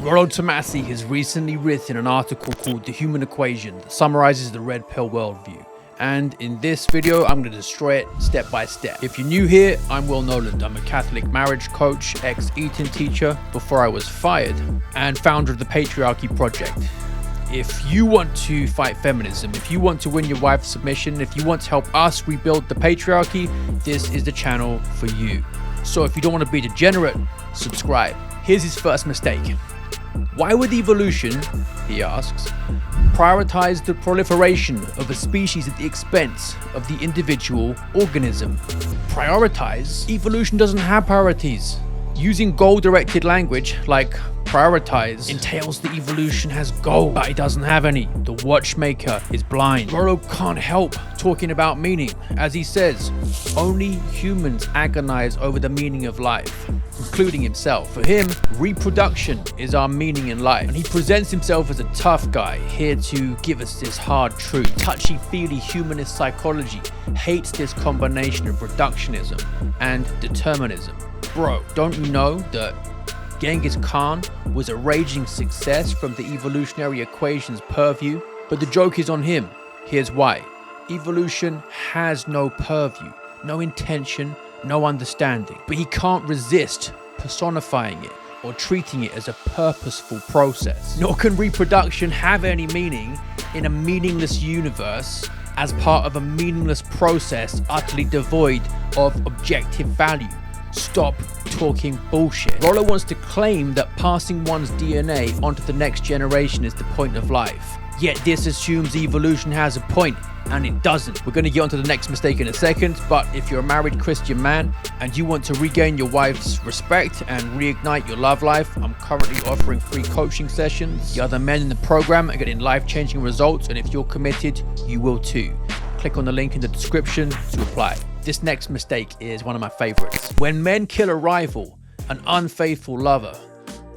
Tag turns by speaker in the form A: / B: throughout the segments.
A: Rollo Tomassi has recently written an article called The Human Equation that summarizes the red pill worldview. And in this video, I'm going to destroy it step by step. If you're new here, I'm Will Noland. I'm a Catholic marriage coach, ex-Eton teacher before I was fired, and founder of the Patriarchy Project. If you want to fight feminism, if you want to win your wife's submission, if you want to help us rebuild the patriarchy, this is the channel for you. So if you don't want to be degenerate, subscribe. Here's his first mistake. Why would evolution, he asks, prioritize the proliferation of a species at the expense of the individual organism? Prioritize? Evolution doesn't have priorities. Using goal-directed language like prioritize entails that evolution has goals, but it doesn't have any. The watchmaker is blind. Rollo can't help talking about meaning. As he says, only humans agonize over the meaning of life, including himself. For him, reproduction is our meaning in life, and he presents himself as a tough guy, here to give us this hard truth. Touchy-feely humanist psychology hates this combination of reductionism and determinism. Bro, don't you know that Genghis Khan was a raging success from the evolutionary equation's purview? But the joke is on him. Here's why. Evolution has no purview, no intention, no understanding. But he can't resist personifying it or treating it as a purposeful process. Nor can reproduction have any meaning in a meaningless universe as part of a meaningless process utterly devoid of objective value. Stop talking bullshit. Rollo wants to claim that passing one's DNA onto the next generation is the point of life. Yet this assumes evolution has a point, and it doesn't. We're going to get onto the next mistake in a second, but if you're a married Christian man and you want to regain your wife's respect and reignite your love life, I'm currently offering free coaching sessions. The other men in the program are getting life-changing results, and if you're committed, you will too. Click on the link in the description to apply. This next mistake is one of my favorites. When men kill a rival, an unfaithful lover,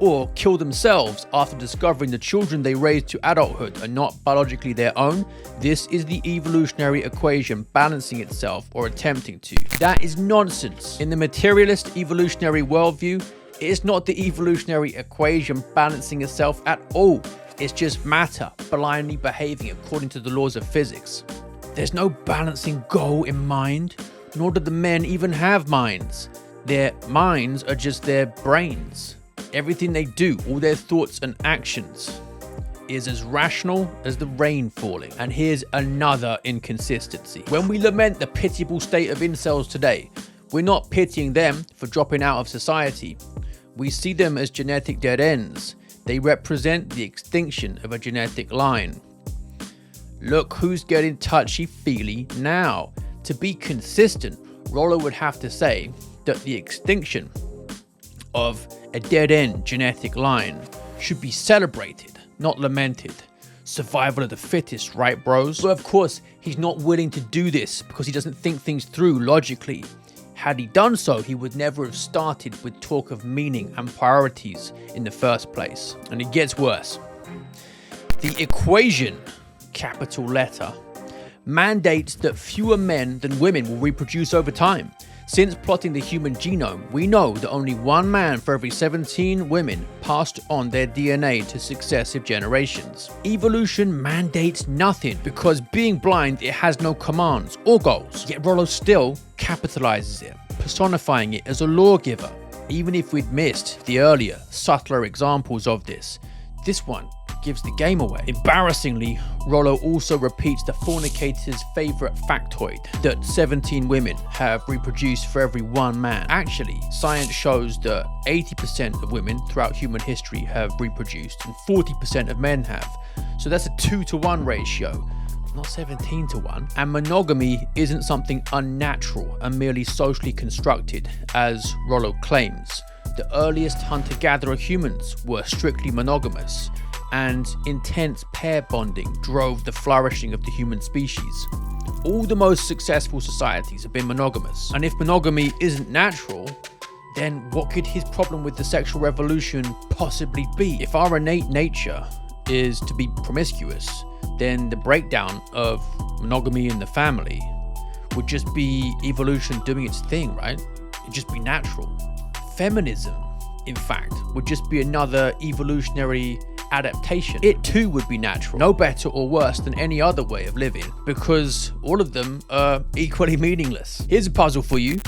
A: or kill themselves after discovering the children they raised to adulthood are not biologically their own, this is the evolutionary equation balancing itself or attempting to. That is nonsense. In the materialist evolutionary worldview, it is not the evolutionary equation balancing itself at all. It's just matter blindly behaving according to the laws of physics. There's no balancing goal in mind, nor do the men even have minds. Their minds are just their brains. Everything they do, all their thoughts and actions, is as rational as the rain falling. And here's another inconsistency. When we lament the pitiable state of incels today, we're not pitying them for dropping out of society. We see them as genetic dead ends. They represent the extinction of a genetic line. Look who's getting touchy-feely now. To be consistent, Rollo would have to say that the extinction of a dead-end genetic line should be celebrated, not lamented. Survival of the fittest, right, bros? But of course, he's not willing to do this because he doesn't think things through logically. Had he done so, he would never have started with talk of meaning and priorities in the first place. And it gets worse. The equation, capital letter, mandates that fewer men than women will reproduce over time. Since plotting the human genome, we know that only one man for every 17 women passed on their DNA to successive generations. Evolution mandates nothing because being blind, it has no commands or goals. Yet Rollo still capitalizes it, personifying it as a lawgiver. Even if we'd missed the earlier, subtler examples of this, this one gives the game away. Embarrassingly, Rollo also repeats the fornicator's favorite factoid that 17 women have reproduced for every one man. Actually, science shows that 80% of women throughout human history have reproduced and 40% of men have. So that's a 2-to-1 ratio, not 17-to-1. And monogamy isn't something unnatural and merely socially constructed, as Rollo claims. The earliest hunter-gatherer humans were strictly monogamous, and intense pair bonding drove the flourishing of the human species. All the most successful societies have been monogamous, and if monogamy isn't natural, then what could his problem with the sexual revolution possibly be? If our innate nature is to be promiscuous, then the breakdown of monogamy in the family would just be evolution doing its thing, right? It'd just be natural. Feminism in fact, would just be another evolutionary adaptation. It too would be natural, no better or worse than any other way of living, because all of them are equally meaningless. Here's a puzzle for you.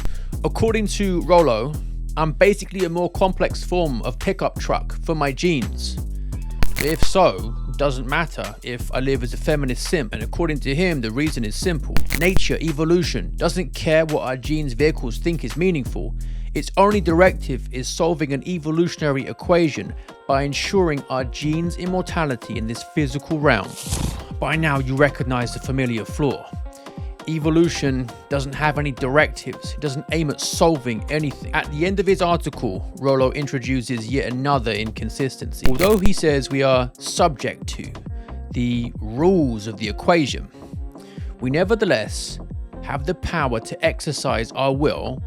A: According to Rollo, I'm basically a more complex form of pickup truck for my genes. If so, it doesn't matter if I live as a feminist simp, and according to him, the reason is simple. Nature, evolution, doesn't care what our genes' vehicles think is meaningful. Its only directive is solving an evolutionary equation by ensuring our genes' immortality in this physical realm. By now, you recognize the familiar flaw. Evolution doesn't have any directives. It doesn't aim at solving anything. At the end of his article, Rollo introduces yet another inconsistency. Although he says we are subject to the rules of the equation, we nevertheless have the power to exercise our will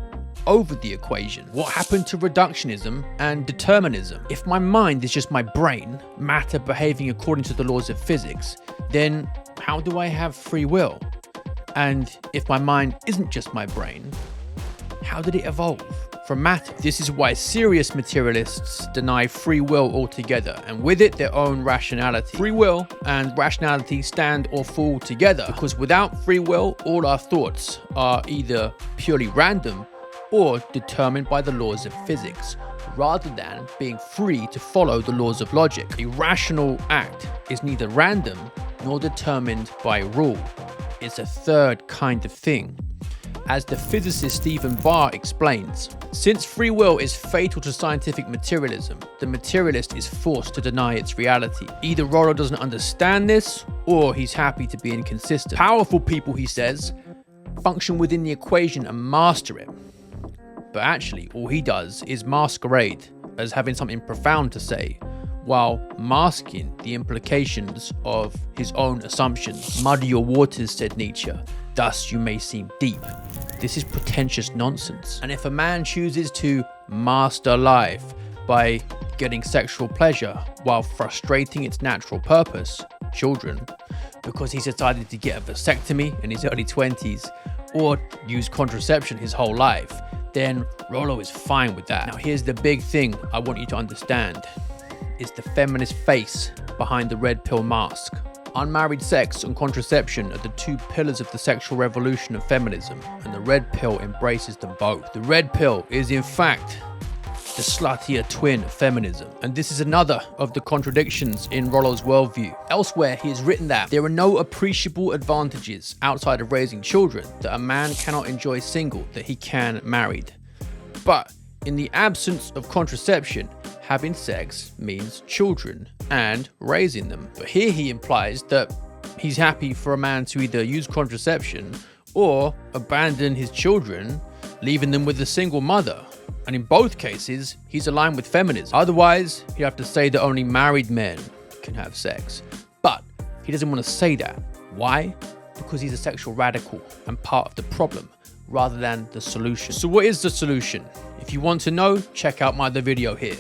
A: over the equation. What happened to reductionism and determinism? If my mind is just my brain, matter behaving according to the laws of physics, then how do I have free will? And if my mind isn't just my brain, how did it evolve from matter? This is why serious materialists deny free will altogether, and with it their own rationality. Free will and rationality stand or fall together, because without free will, all our thoughts are either purely random or determined by the laws of physics, rather than being free to follow the laws of logic. A rational act is neither random nor determined by rule. It's a third kind of thing. As the physicist Stephen Barr explains, since free will is fatal to scientific materialism, the materialist is forced to deny its reality. Either Rollo doesn't understand this, or he's happy to be inconsistent. Powerful people, he says, function within the equation and master it. But actually, all he does is masquerade as having something profound to say, while masking the implications of his own assumptions. Muddy your waters, said Nietzsche, thus you may seem deep. This is pretentious nonsense. And if a man chooses to master life by getting sexual pleasure while frustrating its natural purpose, children, because he's decided to get a vasectomy in his early 20s or use contraception his whole life, then Rollo is fine with that. Now here's the big thing I want you to understand. Is the feminist face behind the red pill mask. Unmarried sex and contraception are the two pillars of the sexual revolution of feminism, and the red pill embraces them both. The red pill is in fact the sluttier twin of feminism, and this is another of the contradictions in Rollo's worldview. Elsewhere, he has written that there are no appreciable advantages outside of raising children that a man cannot enjoy single that he can married. But in the absence of contraception, having sex means children and raising them. But here he implies that he's happy for a man to either use contraception or abandon his children, leaving them with a single mother. And in both cases, he's aligned with feminism. Otherwise, he'd have to say that only married men can have sex. But he doesn't want to say that. Why? Because he's a sexual radical and part of the problem rather than the solution. So what is the solution? If you want to know, check out my other video here.